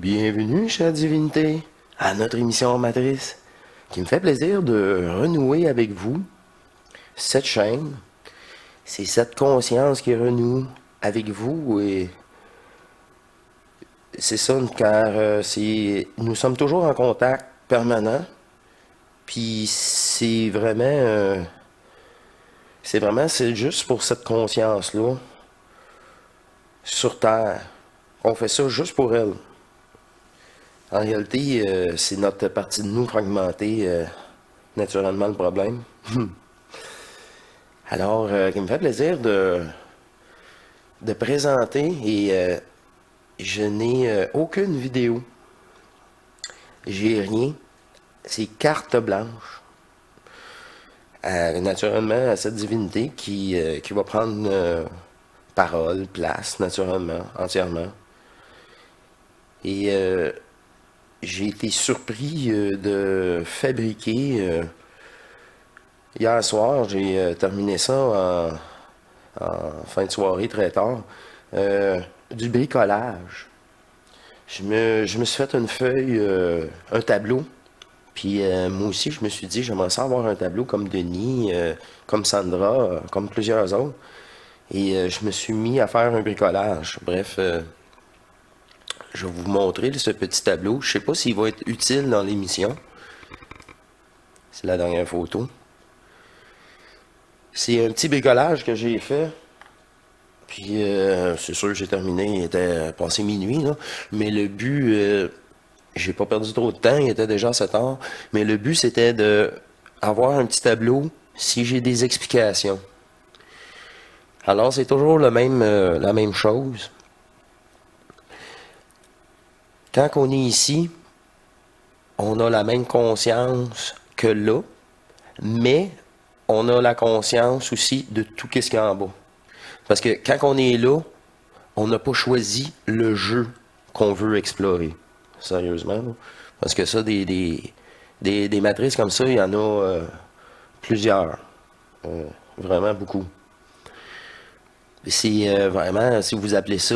Bienvenue, chère divinité, à notre émission Matrice, qui me fait plaisir de renouer avec vous cette chaîne. C'est cette conscience qui renoue avec vous et c'est ça, car nous sommes toujours en contact permanent. Puis c'est juste pour cette conscience-là sur Terre. On fait ça juste pour elle. En réalité, c'est notre partie de nous fragmentée, naturellement, le problème. Alors, il me fait plaisir de présenter et je n'ai aucune vidéo. J'ai rien. C'est carte blanche. Naturellement, à cette divinité qui va prendre parole, place, naturellement, entièrement. Et j'ai été surpris de fabriquer. Hier soir, j'ai terminé ça en fin de soirée très tard. Du bricolage. Je me suis fait une feuille, un tableau. Puis moi aussi, je me suis dit, j'aimerais ça avoir un tableau comme Denis, comme Sandra, comme plusieurs autres. Et je me suis mis à faire un bricolage. Bref, je vais vous montrer ce petit tableau. Je sais pas s'il va être utile dans l'émission. C'est la dernière photo. C'est un petit bricolage que j'ai fait. Puis c'est sûr que j'ai terminé, il était passé minuit, là. Mais le but, j'ai pas perdu trop de temps, il était déjà 7 heures. Mais le but, c'était de avoir un petit tableau si j'ai des explications. Alors, c'est toujours la même chose. Quand on est ici, on a la même conscience que là, mais on a la conscience aussi de tout ce qu'il y a en bas. Parce que quand on est là, on n'a pas choisi le jeu qu'on veut explorer. Sérieusement. Là. Parce que ça, des matrices comme ça, il y en a plusieurs. Vraiment beaucoup. C'est vraiment, si vous appelez ça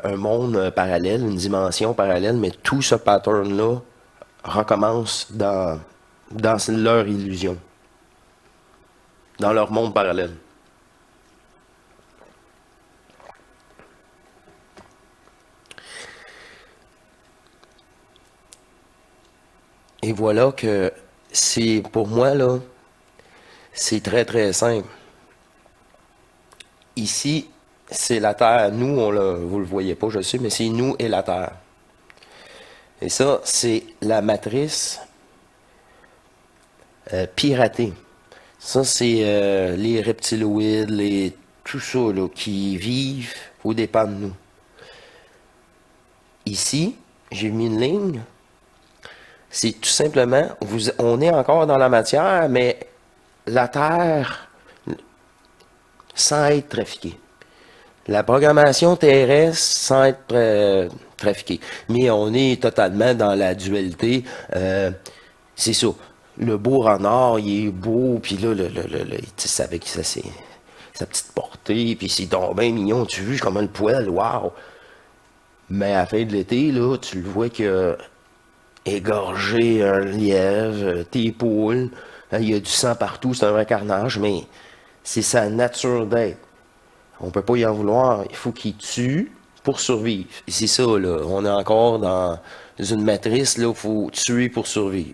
un monde parallèle, une dimension parallèle, mais tout ce pattern-là recommence dans leur illusion, dans leur monde parallèle. Et voilà que c'est, pour moi, là, c'est très, très simple. Ici, c'est la Terre. Nous, vous le voyez pas, je sais, mais c'est nous et la Terre. Et ça, c'est la matrice piratée. Ça, c'est les reptiloïdes, tout ça, là, qui vivent aux dépens de nous. Ici, j'ai mis une ligne. C'est tout simplement, on est encore dans la matière, mais la Terre, sans être trafiquée. La programmation terrestre sans être trafiquée. Mais on est totalement dans la dualité. C'est ça. Le beau renard, il est beau, puis là, avec sa petite portée, puis c'est donc bien mignon. Tu vois comme le poil, waouh! Mais à la fin de l'été, là, tu le vois qu'il a égorgé un lièvre, tes poules, il y a du sang partout, c'est un vrai carnage, mais c'est sa nature d'être. On peut pas y en vouloir. Il faut qu'il tue pour survivre. Et c'est ça, là. On est encore dans une matrice, là, il faut tuer pour survivre.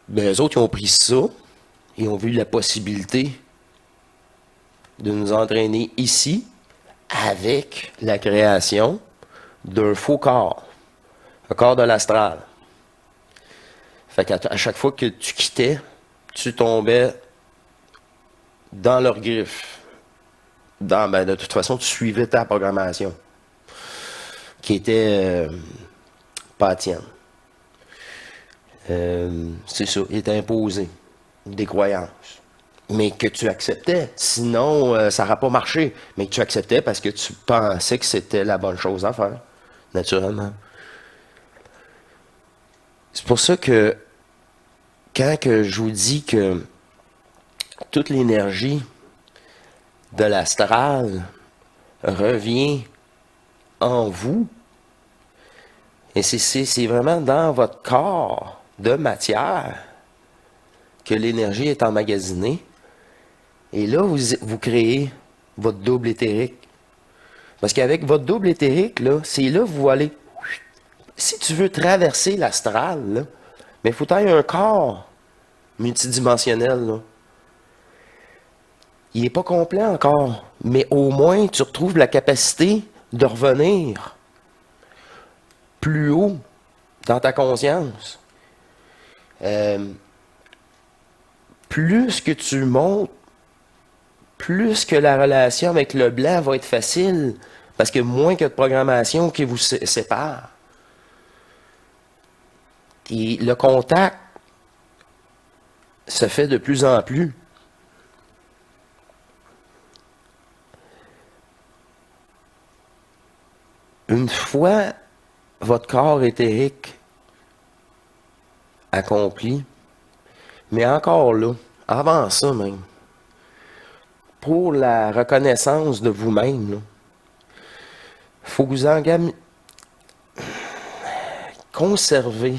Ben, eux autres, ils ont pris ça. Ils ont vu la possibilité de nous entraîner ici avec la création d'un faux corps. Un corps de l'astral. Fait qu'à chaque fois que tu quittais, tu tombais dans leurs griffes. De toute façon, tu suivais ta programmation, qui était pas tienne. C'est ça, il était imposé, des croyances. Mais que tu acceptais, sinon ça n'aurait pas marché. Mais que tu acceptais parce que tu pensais que c'était la bonne chose à faire, naturellement. C'est pour ça que quand que je vous dis que toute l'énergie de l'astral revient en vous. Et c'est vraiment dans votre corps de matière que l'énergie est emmagasinée. Et là, vous créez votre double éthérique. Parce qu'avec votre double éthérique, là, c'est là que vous allez... Si tu veux traverser l'astral, mais il faut avoir un corps multidimensionnel. Là. Il n'est pas complet encore, mais au moins tu retrouves la capacité de revenir plus haut dans ta conscience. Plus que tu montes, plus que la relation avec le blanc va être facile, parce que moins que de programmation qui vous sépare. Et le contact se fait de plus en plus. Une fois votre corps éthérique accompli, mais encore là, avant ça même, pour la reconnaissance de vous-même, il faut vous conserver,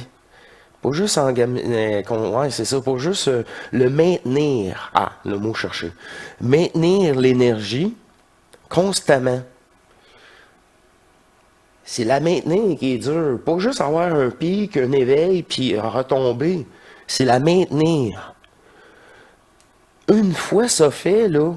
pas juste ouais, c'est ça, pour juste le maintenir, le mot cherché, maintenir l'énergie constamment. C'est la maintenir qui est dure. Pas juste avoir un pic, un éveil, puis retomber. C'est la maintenir. Une fois ça fait, là,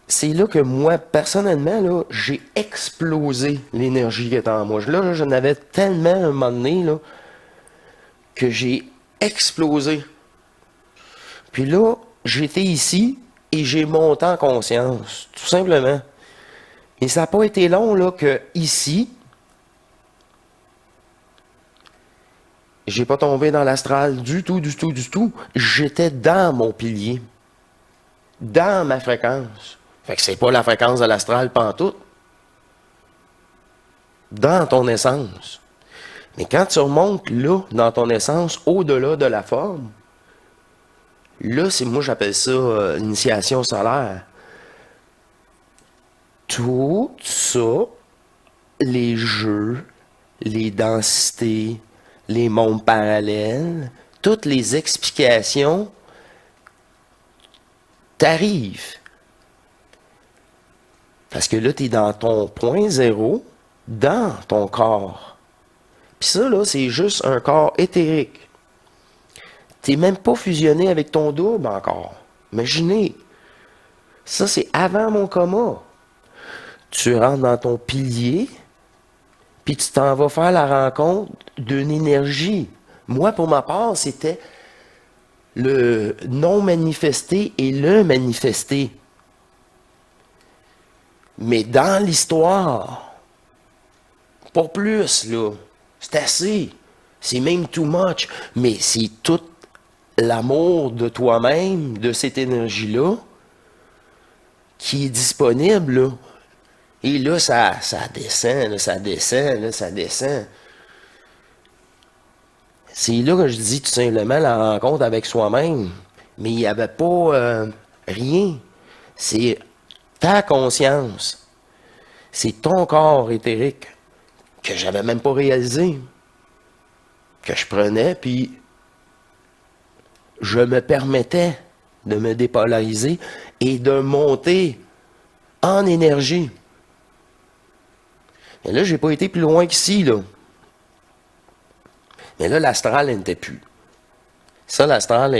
c'est là que moi, personnellement, là, j'ai explosé l'énergie qui est en moi. Là, je n'avais tellement un moment donné, là, que j'ai explosé. Puis là, j'étais ici et j'ai monté en conscience, tout simplement. Et ça n'a pas été long, là, que ici, j'ai pas tombé dans l'astral du tout, du tout, du tout. J'étais dans mon pilier. Dans ma fréquence. Fait que c'est pas la fréquence de l'astral pantoute. Dans ton essence. Mais quand tu remontes là, dans ton essence, au-delà de la forme, là, moi j'appelle ça l'initiation solaire. Tout ça, les jeux, les densités, les mondes parallèles, toutes les explications t'arrivent. Parce que là, tu es dans ton point zéro, dans ton corps. Puis ça, là, c'est juste un corps éthérique. Tu n'es même pas fusionné avec ton double encore. Imaginez. Ça, c'est avant mon coma. Tu rentres dans ton pilier, puis tu t'en vas faire la rencontre d'une énergie. Moi, pour ma part, c'était le non manifesté et le manifesté. Mais dans l'histoire, pas plus, là. C'est assez. C'est même too much. Mais c'est tout l'amour de toi-même, de cette énergie-là, qui est disponible, là. Et là, ça descend, là, ça descend, là, ça descend. C'est là que je dis tout simplement la rencontre avec soi-même. Mais il n'y avait pas rien. C'est ta conscience. C'est ton corps éthérique que j'avais même pas réalisé. Que je prenais, puis je me permettais de me dépolariser et de monter en énergie. Mais là, j'ai pas été plus loin qu'ici, là. Mais là, l'astral, elle n'était plus. Ça, l'astral,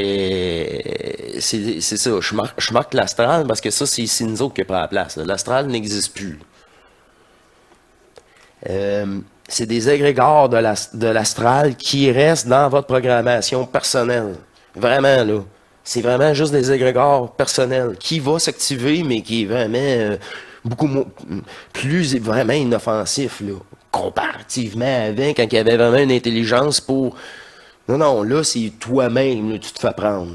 c'est ça. Je marque l'astral parce que ça, c'est nous autres qui prend la place. L'astral n'existe plus. C'est des égrégores de l'astral qui restent dans votre programmation personnelle. Vraiment, là. C'est vraiment juste des égrégores personnels qui vont s'activer, mais qui est vraiment beaucoup plus vraiment inoffensif, là, comparativement avant, quand il y avait vraiment une intelligence pour... Non, là, c'est toi-même, là, tu te fais prendre.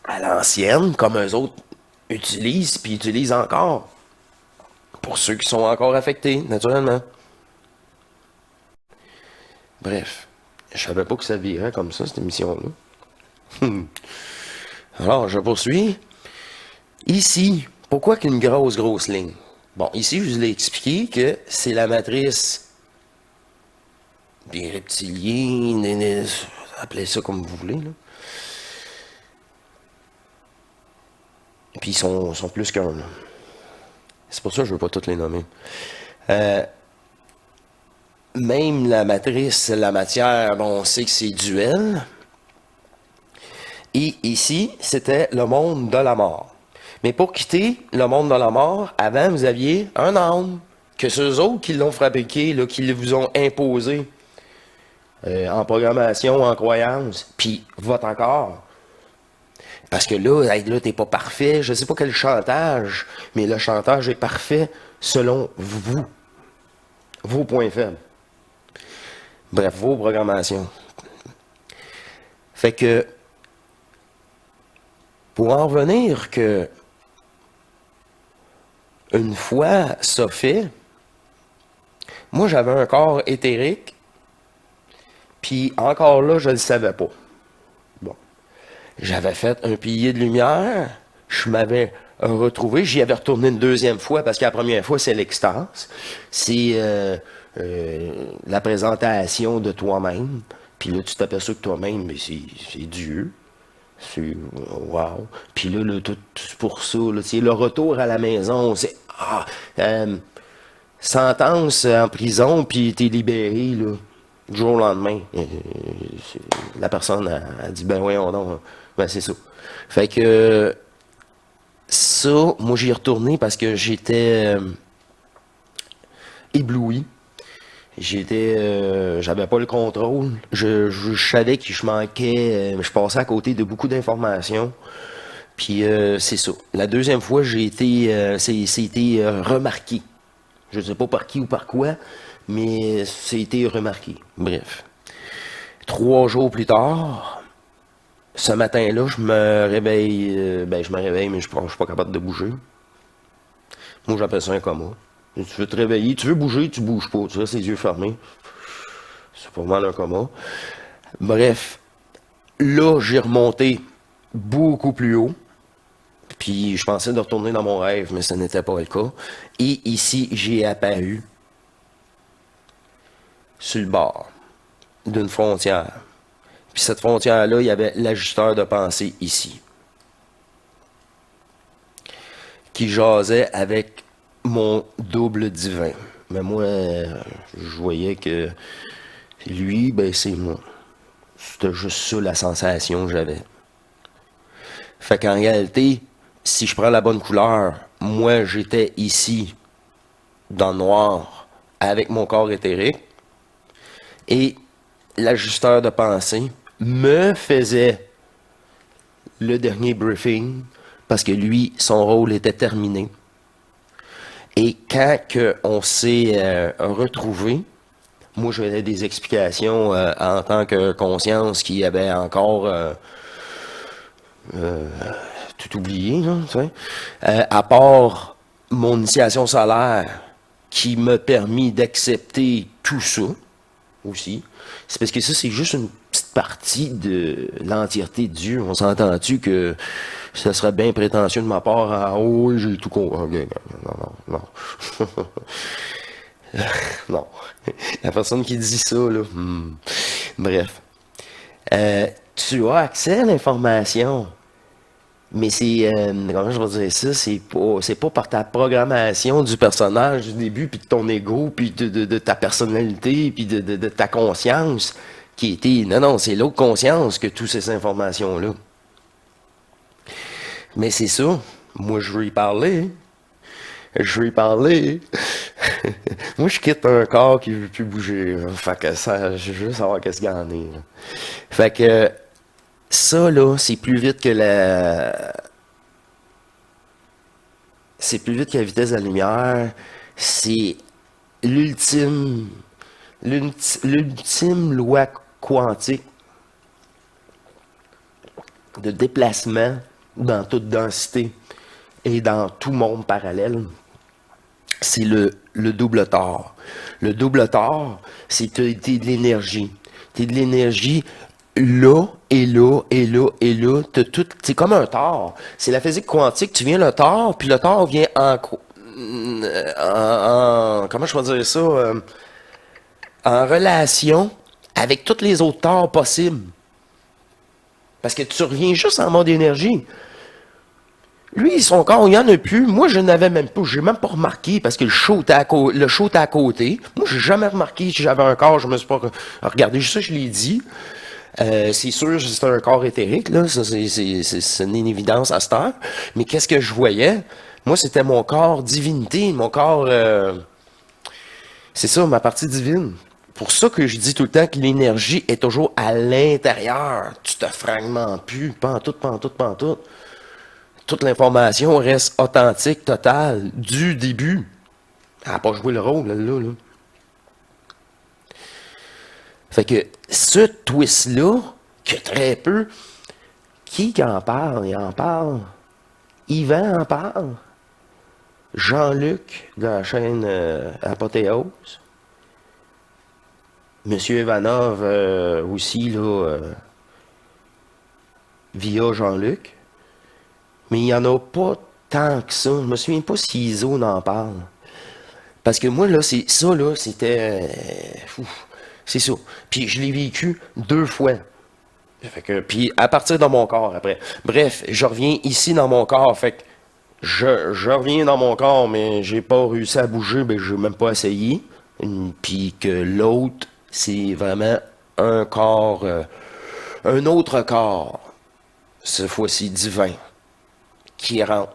À l'ancienne, comme eux autres utilisent, puis utilisent encore. Pour ceux qui sont encore affectés, naturellement. Bref, je savais pas que ça virait comme ça, cette émission-là. Alors, je poursuis. Ici, Pourquoi qu'une grosse ligne? Bon, ici, je vous l'ai expliqué que c'est la matrice des reptiliens, appelez ça comme vous voulez, là. Puis ils sont plus qu'un, là. C'est pour ça que je ne veux pas toutes les nommer. Même la matrice, la matière, bon, on sait que c'est duel. Et ici, c'était le monde de la mort. Mais pour quitter le monde de la mort, avant, vous aviez un âme, que ceux autres qui l'ont fabriqué, là, qui vous ont imposé en programmation, en croyance, puis vote encore. Parce que là, hey, là, t'es pas parfait. Je sais pas quel chantage, mais le chantage est parfait selon vous. Vos points faibles. Bref, vos programmations. Fait que, pour en revenir que, une fois ça fait, moi j'avais un corps éthérique, puis encore là, je le savais pas. Bon. J'avais fait un pilier de lumière, je m'avais retrouvé, j'y avais retourné une deuxième fois, parce que la première fois, c'est l'extase. C'est la présentation de toi-même. Puis là, tu t'aperçois que toi-même, mais c'est Dieu. C'est wow. Puis là, tout pour ça, là, le retour à la maison, c'est sentence en prison, puis t'es libéré, là, du jour au lendemain. La personne a dit, ben voyons donc, ben c'est ça. Fait que ça, moi j'y ai retourné parce que j'étais ébloui. J'avais pas le contrôle. Je savais que je manquais, je passais à côté de beaucoup d'informations. Puis c'est ça. La deuxième fois, j'ai été, c'était remarqué. Je sais pas par qui ou par quoi, mais c'était remarqué. Bref. 3 jours plus tard, ce matin-là, je me réveille, je me réveille, mais je suis pas capable de bouger. Moi, j'appelle ça un coma. Tu veux te réveiller, tu veux bouger, tu bouges pas, tu restes les yeux fermés. C'est pas mal un coma. Bref, là, j'ai remonté beaucoup plus haut. Puis je pensais de retourner dans mon rêve, mais ce n'était pas le cas. Et ici, j'ai apparu sur le bord d'une frontière. Puis cette frontière-là, il y avait l'ajusteur de pensée ici, qui jasait avec mon double divin. Mais moi, je voyais que lui, ben c'est moi. C'était juste ça la sensation que j'avais. Fait qu'en réalité, si je prends la bonne couleur, moi j'étais ici, dans le noir, avec mon corps éthérique, et l'ajusteur de pensée me faisait le dernier briefing, parce que lui, son rôle était terminé. Et quand on s'est retrouvé, moi j'avais des explications en tant que conscience qui avait encore tout oublié, là, tu sais. À part mon initiation solaire qui m'a permis d'accepter tout ça aussi. C'est parce que ça, c'est juste une petite partie de l'entièreté de Dieu. On s'entend-tu que ça serait bien prétentieux de ma part à oh, oui, j'ai tout compris. Non. Non. La personne qui dit ça, là. Bref. Tu as accès à l'information. Mais c'est, comment je vais dire ça, c'est pas par ta programmation du personnage du début, puis de ton ego, puis de ta personnalité, puis de ta conscience qui était, non, c'est l'autre conscience que toutes ces informations-là. Mais c'est ça, moi je veux y parler, moi je quitte un corps qui veut plus bouger, là. Fait que ça, je veux juste savoir qu'est-ce qu'il y en est, là. Fait que, ça, là, c'est plus vite que c'est plus vite que la vitesse de la lumière. C'est l'ultime... l'ultime loi quantique de déplacement dans toute densité et dans tout monde parallèle. C'est le double tort. Le double tort, c'est t'es de l'énergie. T'es de l'énergie là, et là, et là, et là, t'as tout, c'est comme un tort. C'est la physique quantique, tu viens le tort, puis le tort vient comment je peux dire ça, en relation avec tous les autres torts possibles. Parce que tu reviens juste en mode énergie. Lui, son corps, il n'y en a plus. Moi, je n'avais même pas. Je n'ai même pas remarqué parce que le show était à côté. Moi, j'ai jamais remarqué que j'avais un corps. Je me suis pas regardé. Ça, je l'ai dit. C'est sûr, c'est un corps éthérique, là. Ça, c'est une évidence à cette heure. Mais qu'est-ce que je voyais? Moi, c'était mon corps divinité, mon corps, c'est ça, ma partie divine. Pour ça que je dis tout le temps que l'énergie est toujours à l'intérieur. Tu te fragmentes plus, pantoute, pantoute, pantoute. Toute l'information reste authentique, totale, du début. Elle n'a pas joué le rôle, là. Fait que ce twist-là, que très peu, qui en parle? Il en parle. Yvan en parle. Jean-Luc de la chaîne Apothéose. Monsieur Ivanov aussi, là, via Jean-Luc. Mais il n'y en a pas tant que ça. Je me souviens pas si Iso en parle. Parce que moi, là, c'est ça, là, c'était... c'est ça. Puis je l'ai vécu 2 fois. Fait que, puis à partir de mon corps, après. Bref, je reviens ici dans mon corps. Fait que je reviens dans mon corps, mais j'ai pas réussi à bouger, ben j'ai même pas essayé. Puis que l'autre, c'est vraiment un corps... un autre corps. Cette fois-ci divin. Qui rentre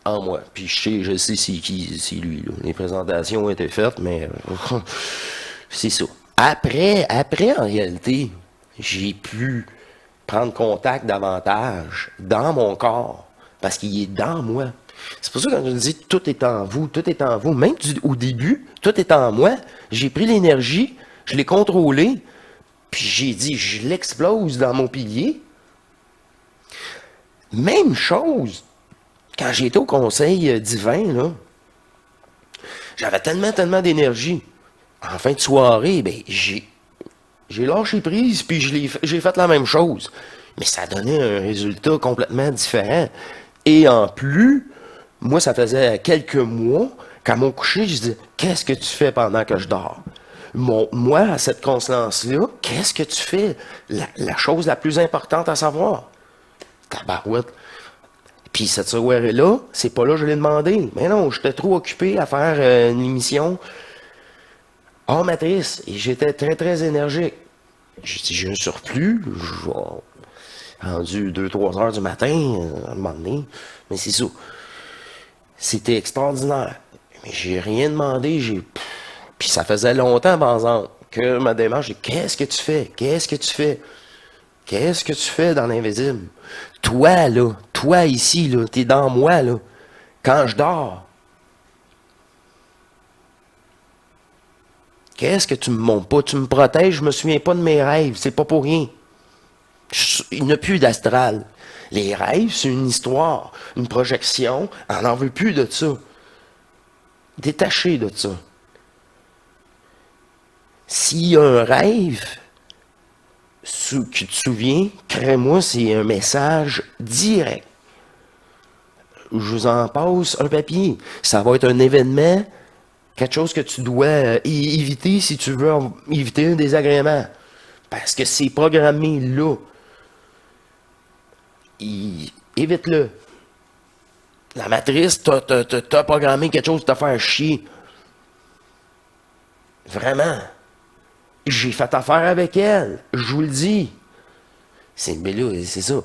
en moi. Puis je sais c'est qui, c'est lui. Là. Les présentations ont été faites, mais c'est ça. Après, en réalité, j'ai pu prendre contact davantage dans mon corps, parce qu'il est dans moi. C'est pour ça que quand je dis tout est en vous, tout est en vous, même au début, tout est en moi, j'ai pris l'énergie, je l'ai contrôlée, puis j'ai dit, je l'explose dans mon pilier. Même chose, quand j'étais au conseil divin, là, j'avais tellement d'énergie. En fin de soirée, ben, j'ai lâché prise, puis j'ai fait la même chose. Mais ça donnait un résultat complètement différent. Et en plus, moi, ça faisait quelques mois, qu'à mon coucher, je disais, qu'est-ce que tu fais pendant que je dors? Moi, à cette conscience-là, qu'est-ce que tu fais? La chose la plus importante à savoir. Tabarouette. Puis cette soirée-là, c'est pas là que je l'ai demandé. Mais non, j'étais trop occupé à faire une émission hors matrice. Et j'étais très énergique. J'ai un surplus. Rendu 2-3 heures du matin, à un moment donné. Mais c'est ça. C'était extraordinaire. Mais j'ai rien demandé. Puis ça faisait longtemps, par exemple, que ma démarche, c'est qu'est-ce que tu fais? Qu'est-ce que tu fais? Qu'est-ce que tu fais dans l'invisible? Toi, là, toi ici, là, t'es dans moi, là. Quand je dors, qu'est-ce que tu me montres pas? Tu me protèges, je me souviens pas de mes rêves, c'est pas pour rien. Il n'y a plus d'astral. Les rêves, c'est une histoire, une projection, on n'en veut plus de ça. Détaché de ça. S'il y a un rêve, qui te souviens, crée-moi, c'est un message direct. Je vous en passe un papier. Ça va être un événement, quelque chose que tu dois éviter si tu veux éviter un désagrément. Parce que c'est programmé là. Évite-le. La matrice t'a programmé quelque chose de te faire chier. Vraiment. J'ai fait affaire avec elle. Je vous le dis. Mais là, c'est ça.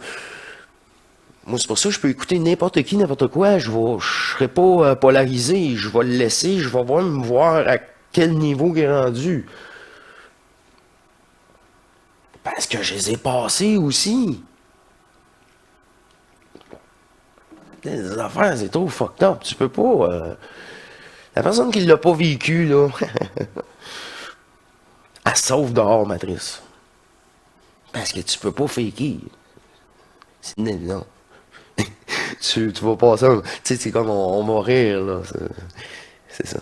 Moi, c'est pour ça que je peux écouter n'importe qui, n'importe quoi. Je serai pas polarisé. Je vais le laisser. Je vais me voir à quel niveau il est rendu. Parce que je les ai passés aussi. Les affaires, c'est trop fucked up. Tu peux pas... La personne qui l'a pas vécu, là, elle sauve dehors, matrice. Parce que tu peux pas faker. C'est évident. tu vas passer tu sais, c'est comme on va rire, là. C'est ça.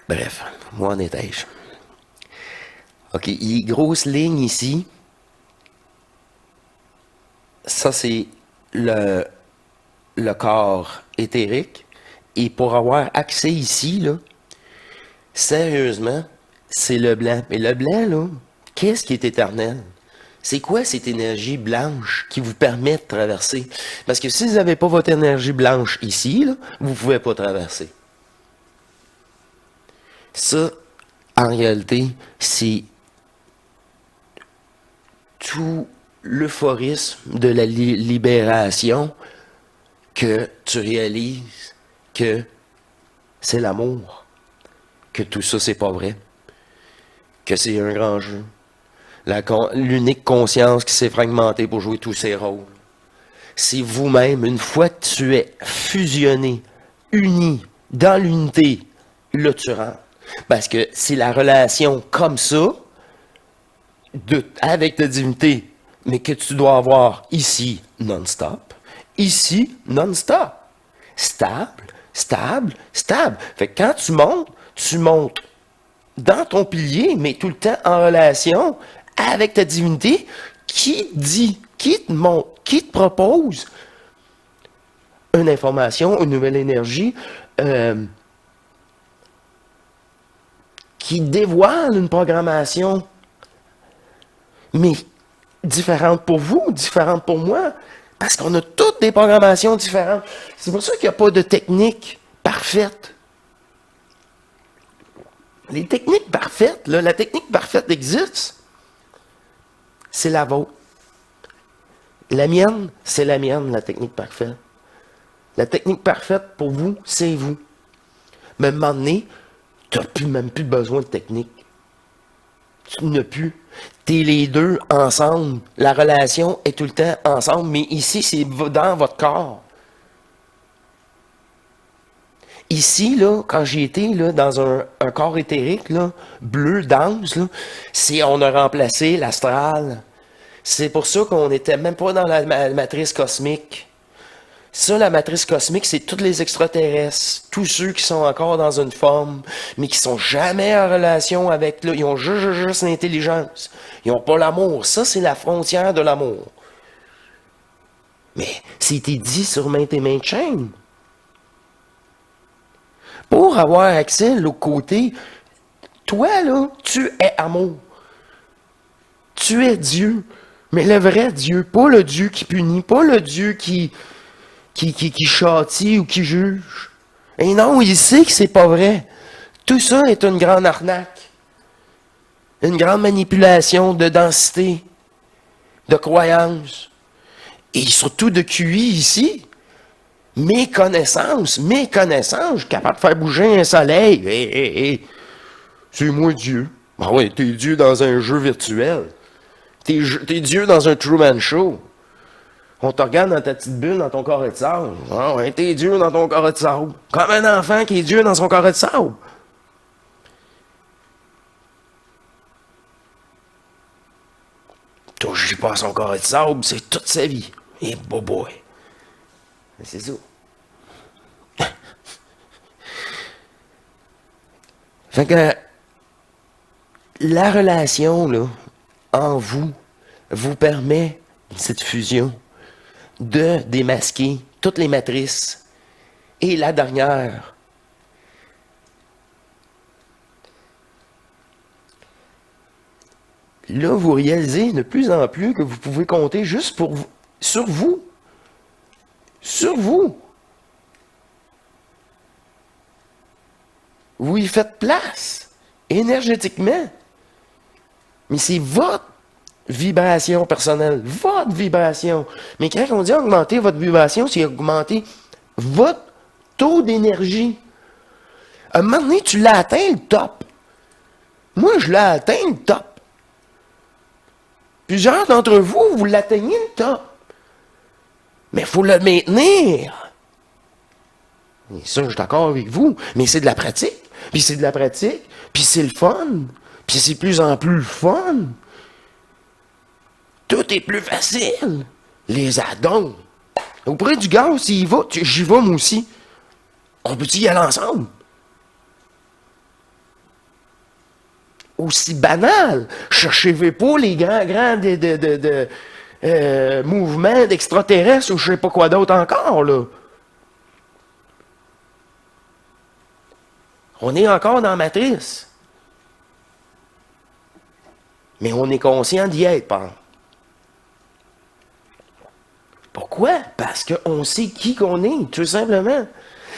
Bref, moi en étais-je. OK, les grosses lignes ici, ça c'est le corps éthérique. Et pour avoir accès ici, là, sérieusement, c'est le blanc. Mais le blanc, là, qu'est-ce qui est éternel? C'est quoi cette énergie blanche qui vous permet de traverser? Parce que si vous n'avez pas votre énergie blanche ici, là, vous ne pouvez pas traverser. Ça, en réalité, c'est tout l'euphorisme de la libération que tu réalises que c'est l'amour, que tout ça, c'est pas vrai, que c'est un grand jeu. L'unique conscience qui s'est fragmentée pour jouer tous ces rôles. C'est vous-même, une fois que tu es fusionné, uni, dans l'unité, là tu rentres. Parce que c'est la relation comme ça, avec ta divinité, mais que tu dois avoir ici non-stop, ici non-stop. Stable, stable, stable. Fait que quand tu montes dans ton pilier, mais tout le temps en relation avec ta divinité qui te dit, qui te montre, qui te propose une information, une nouvelle énergie, qui dévoile une programmation, mais différente pour vous, différente pour moi, parce qu'on a toutes des programmations différentes. C'est pour ça qu'il n'y a pas de technique parfaite. Les techniques parfaites, là, la technique parfaite existe. C'est la vôtre. La mienne, c'est la mienne, la technique parfaite. La technique parfaite pour vous, c'est vous. Mais à un moment donné, tu n'as même plus besoin de technique. Tu n'as plus. Tu es les deux ensemble. La relation est tout le temps ensemble, mais ici, c'est dans votre corps. Ici, là, quand j'ai été là, dans un corps éthérique, là, bleu, dense, là, on a remplacé l'astral. C'est pour ça qu'on n'était même pas dans la matrice cosmique. Ça, la matrice cosmique, c'est tous les extraterrestres, tous ceux qui sont encore dans une forme, mais qui sont jamais en relation avec... Là, ils ont juste l'intelligence. Ils n'ont pas l'amour. Ça, c'est la frontière de l'amour. Mais c'était dit sur maintes et maintes chaînes. Pour avoir accès à l'autre côté, toi, là, tu es amour. Tu es Dieu. Mais le vrai Dieu, pas le Dieu qui punit, pas le Dieu qui châtie ou qui juge. Et non, il sait que c'est pas vrai. Tout ça est une grande arnaque. Une grande manipulation de densité, de croyances. Et surtout de QI ici. Mes connaissances, je suis capable de faire bouger un soleil. C'est moi Dieu. Ah oui, t'es Dieu dans un jeu virtuel. T'es Dieu dans un Truman Show. On te regarde dans ta petite bulle, dans ton carré de sable. Ah ouais, t'es Dieu dans ton carré de sable. Comme un enfant qui est Dieu dans son carré de sable. Touchez pas à son carré de sable, c'est toute sa vie. Et boy. C'est ça. Fait que la relation là, en vous permet cette fusion de démasquer toutes les matrices. Et la dernière, là, vous réalisez de plus en plus que vous pouvez compter juste sur vous. Sur vous. Vous y faites place, énergétiquement. Mais c'est votre vibration personnelle, votre vibration. Mais quand on dit augmenter votre vibration, c'est augmenter votre taux d'énergie. À un moment donné, tu l'as atteint le top. Moi, je l'ai atteint le top. Plusieurs d'entre vous, vous l'atteignez le top. Mais il faut le maintenir. Et ça, je suis d'accord avec vous. Mais c'est de la pratique. Puis c'est de la pratique. Puis c'est le fun. Puis c'est de plus en plus le fun. Tout est plus facile. Les addons. Auprès du gars, s'il y va, j'y vais moi aussi. On peut y aller ensemble? aussi banal. Cherchez pas les grands mouvements d'extraterrestres ou je sais pas quoi d'autre encore, là. On est encore dans la matrice. Mais on est conscient d'y être, par exemple. Pourquoi? Parce qu'on sait qui qu'on est, tout simplement.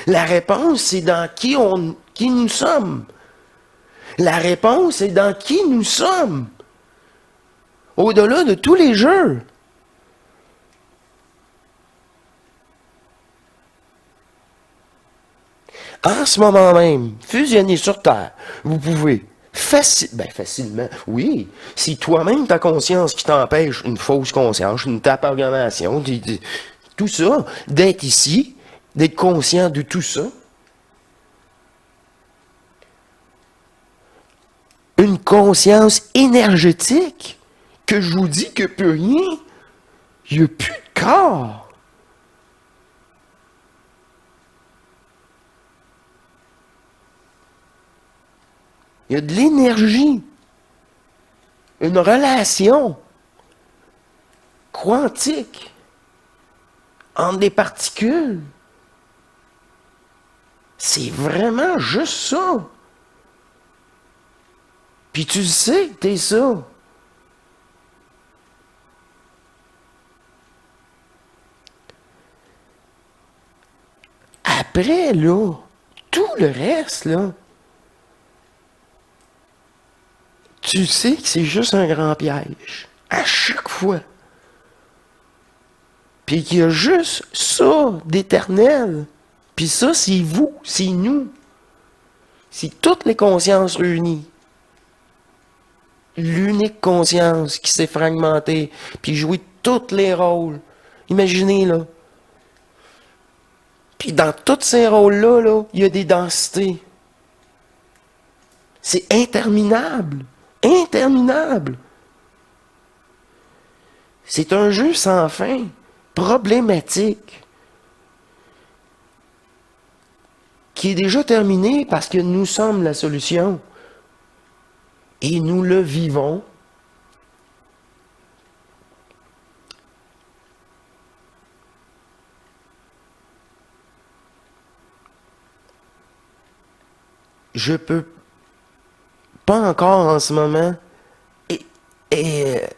La réponse, c'est dans qui nous sommes. La réponse, c'est dans qui nous sommes. Au-delà de tous les jeux. En ce moment même, fusionner sur Terre, vous pouvez facilement, oui, si toi-même ta conscience qui t'empêche, une fausse conscience, une programmation, tout ça, d'être ici, d'être conscient de tout ça, une conscience énergétique que je vous dis que plus rien, il n'y a plus de corps. Il y a de l'énergie, une relation quantique entre des particules. C'est vraiment juste ça. Puis tu sais que t'es ça. Après, là, tout le reste, là, tu sais que c'est juste un grand piège. À chaque fois. Puis qu'il y a juste ça d'éternel. Puis ça, c'est vous, c'est nous. C'est toutes les consciences réunies. L'unique conscience qui s'est fragmentée, puis jouer tous les rôles. Imaginez, là. Puis dans tous ces rôles-là, là, il y a des densités. C'est interminable. Interminable. C'est un jeu sans fin, problématique, qui est déjà terminé parce que nous sommes la solution. Et nous le vivons. Je peux pas encore en ce moment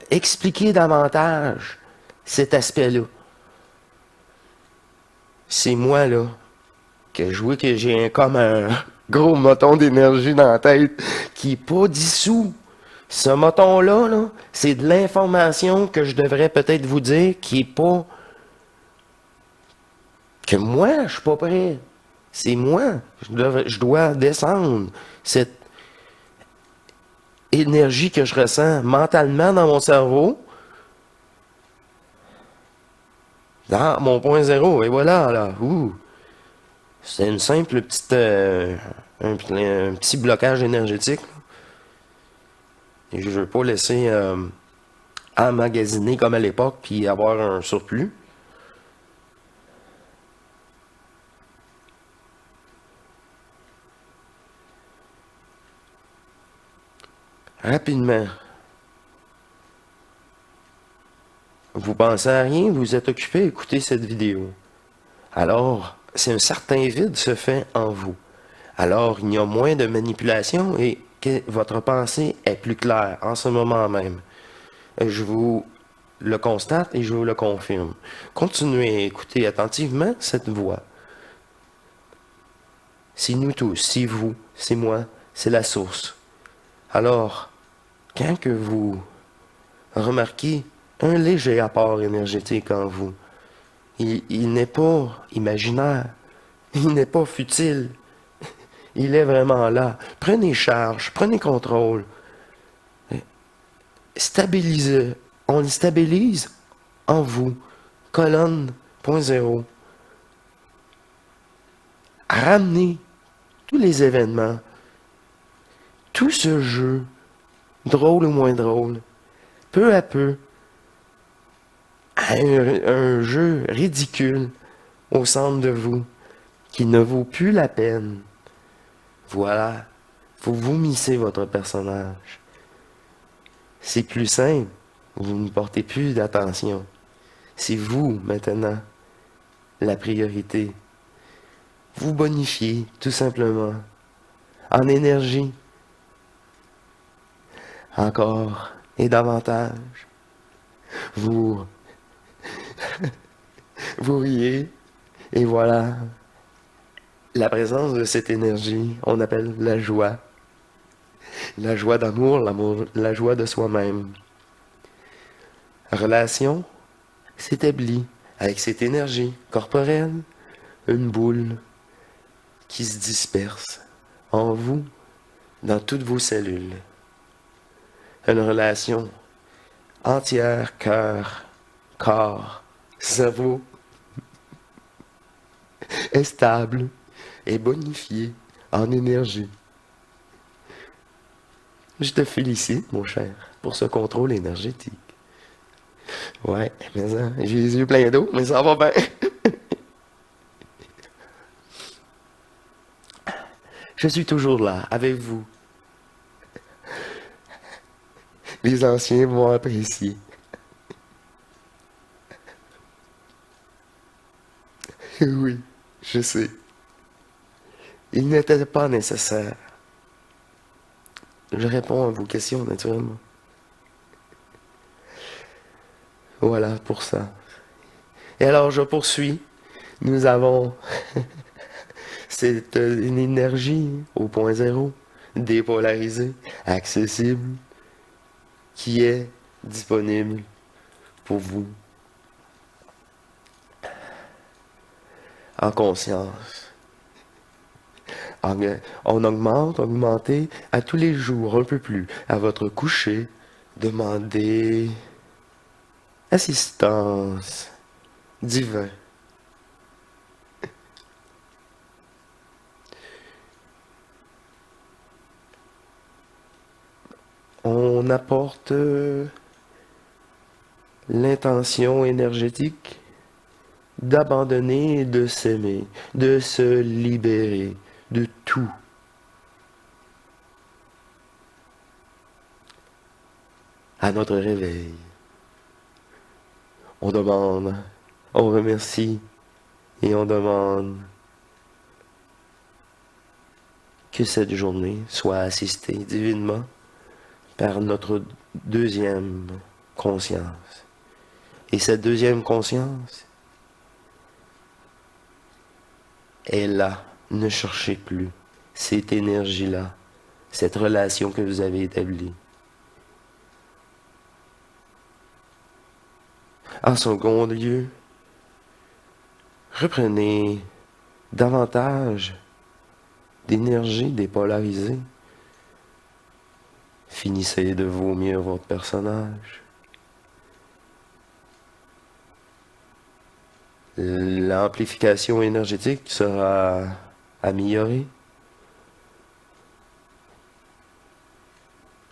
expliquer davantage cet aspect-là. C'est moi, là, que je vois que j'ai comme un gros moton d'énergie dans la tête qui n'est pas dissous. Ce moton-là, là, c'est de l'information que je devrais peut-être vous dire qui est pas... que moi, je suis pas prêt. C'est moi. Je dois descendre cette énergie que je ressens mentalement dans mon cerveau dans mon point zéro. Et voilà, là. C'est une simple petite... un petit blocage énergétique. Et je ne veux pas laisser emmagasiner comme à l'époque puis avoir un surplus. Rapidement. Vous pensez à rien, vous êtes occupé à écouter cette vidéo. Alors, c'est un certain vide se fait en vous. Alors, il y a moins de manipulation et que votre pensée est plus claire en ce moment même. Je vous le constate et je vous le confirme. Continuez à écouter attentivement cette voix. C'est nous tous, c'est vous, c'est moi, c'est la source. Alors, quand que vous remarquez un léger apport énergétique en vous, il n'est pas imaginaire, il n'est pas futile, il est vraiment là. Prenez charge, prenez contrôle, stabilisez, on le stabilise en vous, colonne, point zéro. Ramenez tous les événements, tout ce jeu, drôle ou moins drôle, peu à peu, à un jeu ridicule au centre de vous, qui ne vaut plus la peine. Voilà. Vous vomissez votre personnage. C'est plus simple. Vous ne portez plus d'attention. C'est vous, maintenant, la priorité. Vous bonifiez, tout simplement, en énergie, encore et davantage. Vous, vous riez, et voilà, la présence de cette énergie, on appelle la joie. La joie d'amour, la joie de soi-même. Relation s'établit avec cette énergie corporelle, une boule qui se disperse en vous, dans toutes vos cellules. Une relation entière, cœur, corps, cerveau, est stable et bonifiée en énergie. Je te félicite, mon cher, pour ce contrôle énergétique. Ouais, mais ça, j'ai les yeux pleins d'eau, mais ça va bien. Je suis toujours là, avec vous. Les anciens vont apprécier. Oui, je sais. Il n'était pas nécessaire. Je réponds à vos questions, naturellement. Voilà pour ça. Et alors, je poursuis. Nous avons une énergie au point zéro, dépolarisée, accessible, qui est disponible pour vous en conscience. On augmentez à tous les jours un peu plus. À votre coucher, demandez assistance divine. On apporte l'intention énergétique d'abandonner et de s'aimer, de se libérer de tout. À notre réveil, on demande, on remercie et on demande que cette journée soit assistée divinement par notre deuxième conscience. Et cette deuxième conscience est là. Ne cherchez plus cette énergie-là, cette relation que vous avez établie. En second lieu, reprenez davantage d'énergie dépolarisée. Finissez de vomir votre personnage. L'amplification énergétique sera améliorée.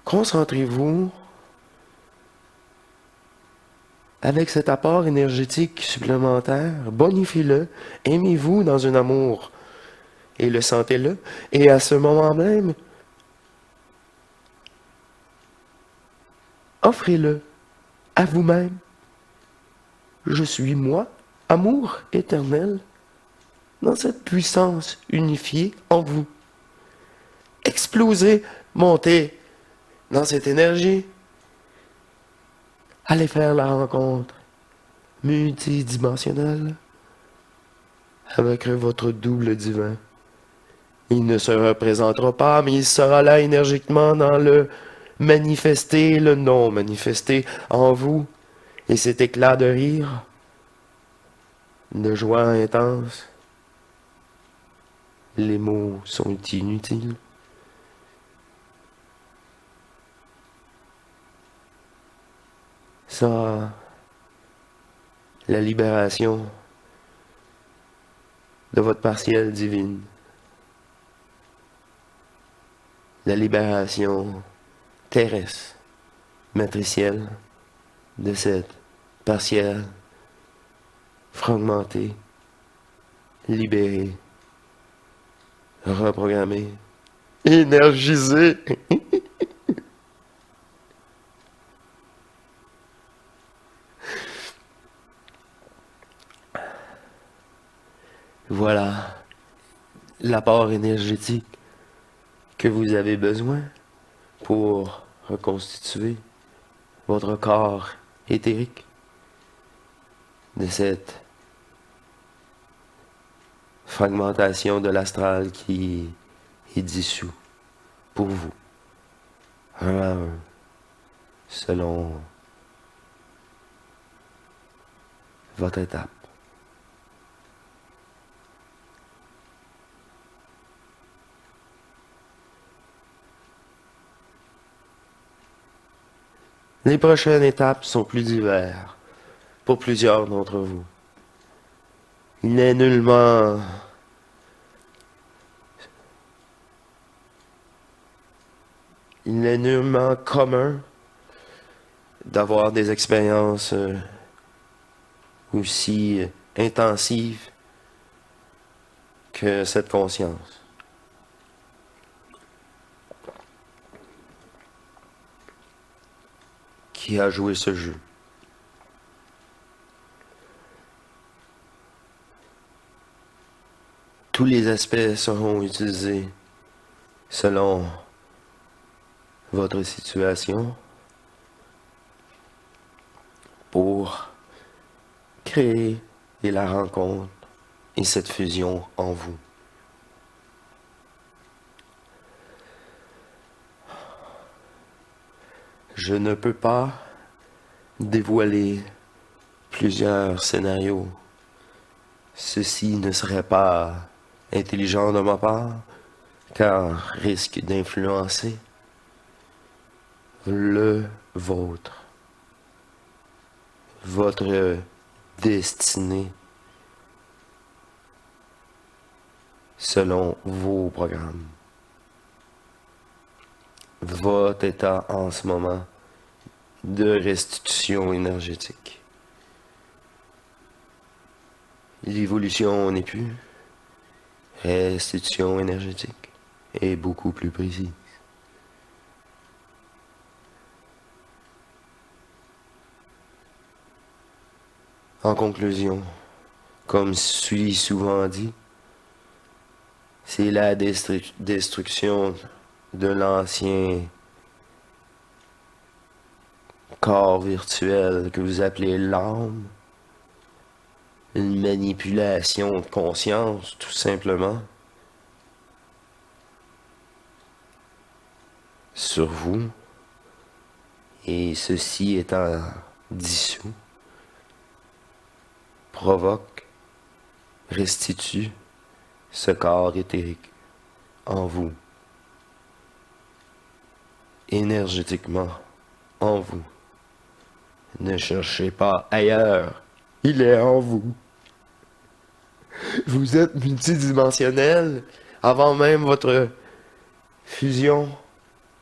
Concentrez-vous avec cet apport énergétique supplémentaire, bonifiez-le, aimez-vous dans un amour et le sentez-le. Et à ce moment même, offrez-le à vous-même. Je suis moi, amour éternel, dans cette puissance unifiée en vous. Explosez, montez dans cette énergie. Allez faire la rencontre multidimensionnelle avec votre double divin. Il ne se représentera pas, mais il sera là énergiquement dans le manifester, le non manifesté en vous. Et cet éclat de rire, de joie intense, les mots sont inutiles. Ça, la libération de votre partiel divine. La libération terrestre, matricielle, de cette partielle fragmentée, libérée, reprogrammée, énergisé. Voilà l'apport énergétique que vous avez besoin pour reconstituer votre corps éthérique de cette fragmentation de l'astral qui est dissous pour vous, un à un, selon votre étape. Les prochaines étapes sont plus diverses pour plusieurs d'entre vous. Il n'est nullement commun d'avoir des expériences aussi intensives que cette conscience. Qui a joué ce jeu. Tous les aspects seront utilisés selon votre situation pour créer et la rencontre et cette fusion en vous. Je ne peux pas dévoiler plusieurs scénarios. Ceci ne serait pas intelligent de ma part, car risque d'influencer le vôtre, votre destinée, selon vos programmes. Votre état en ce moment de restitution énergétique. L'évolution n'est plus. Restitution énergétique est beaucoup plus précise. En conclusion, comme suis souvent dit, c'est la destruction de l'ancien corps virtuel que vous appelez l'âme, une manipulation de conscience, tout simplement, sur vous, et ceci étant dissous, provoque, restitue ce corps éthérique en vous, énergétiquement en vous. Ne cherchez pas ailleurs, il est en vous. Vous êtes multidimensionnel avant même votre fusion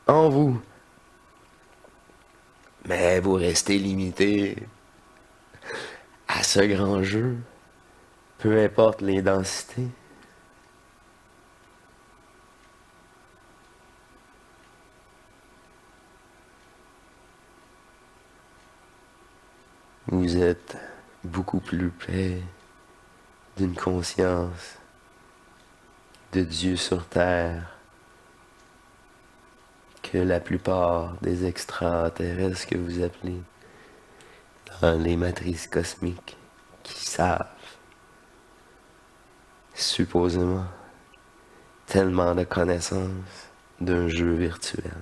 en vous. Mais vous restez limité à ce grand jeu, peu importe les densités. Vous êtes beaucoup plus près d'une conscience de Dieu sur terre que la plupart des extraterrestres que vous appelez dans les matrices cosmiques qui savent supposément tellement de connaissances d'un jeu virtuel.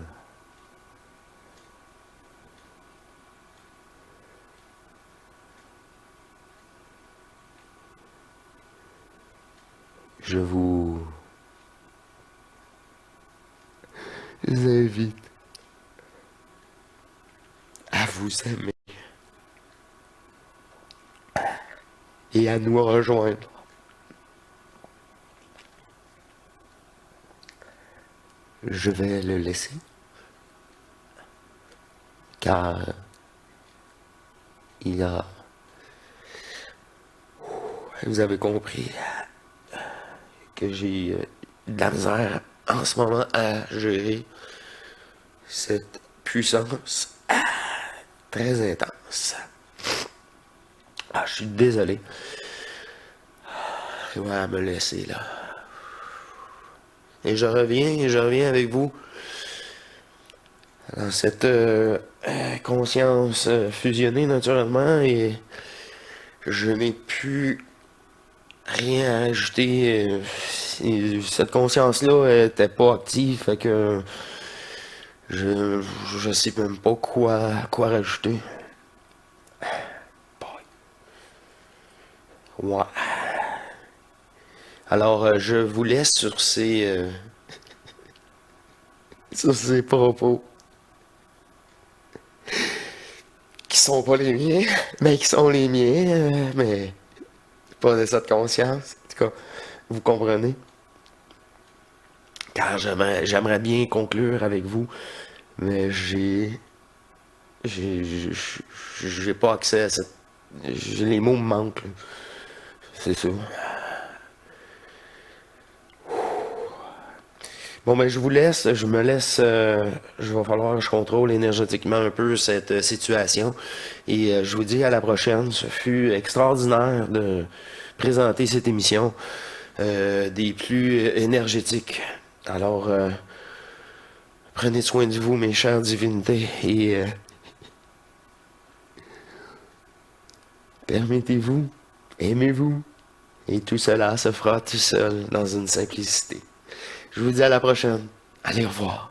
Je vous invite à vous aimer et à nous rejoindre. Je vais le laisser, car il a, vous avez compris que j'ai de la misère en ce moment à gérer cette puissance très intense. Ah, je suis désolé. Il va me laisser là. Et je reviens avec vous dans cette conscience fusionnée naturellement et je n'ai plus rien à ajouter. Cette conscience-là était pas active, fait que je sais même pas quoi rajouter. Ouais. Alors, je vous laisse sur ces propos qui sont pas les miens, mais qui sont les miens, mais pas de cette conscience. En tout cas, vous comprenez. Car j'aimerais bien conclure avec vous, mais j'ai pas accès à cette, les mots me manquent, là. C'est ça. Bon, ben, je vous laisse, je me laisse, je va falloir que je contrôle énergétiquement un peu cette situation. Et je vous dis à la prochaine. Ce fut extraordinaire de présenter cette émission des plus énergétiques. Alors, prenez soin de vous, mes chères divinités, et permettez-vous, aimez-vous, et tout cela se fera tout seul dans une simplicité. Je vous dis à la prochaine. Allez, au revoir.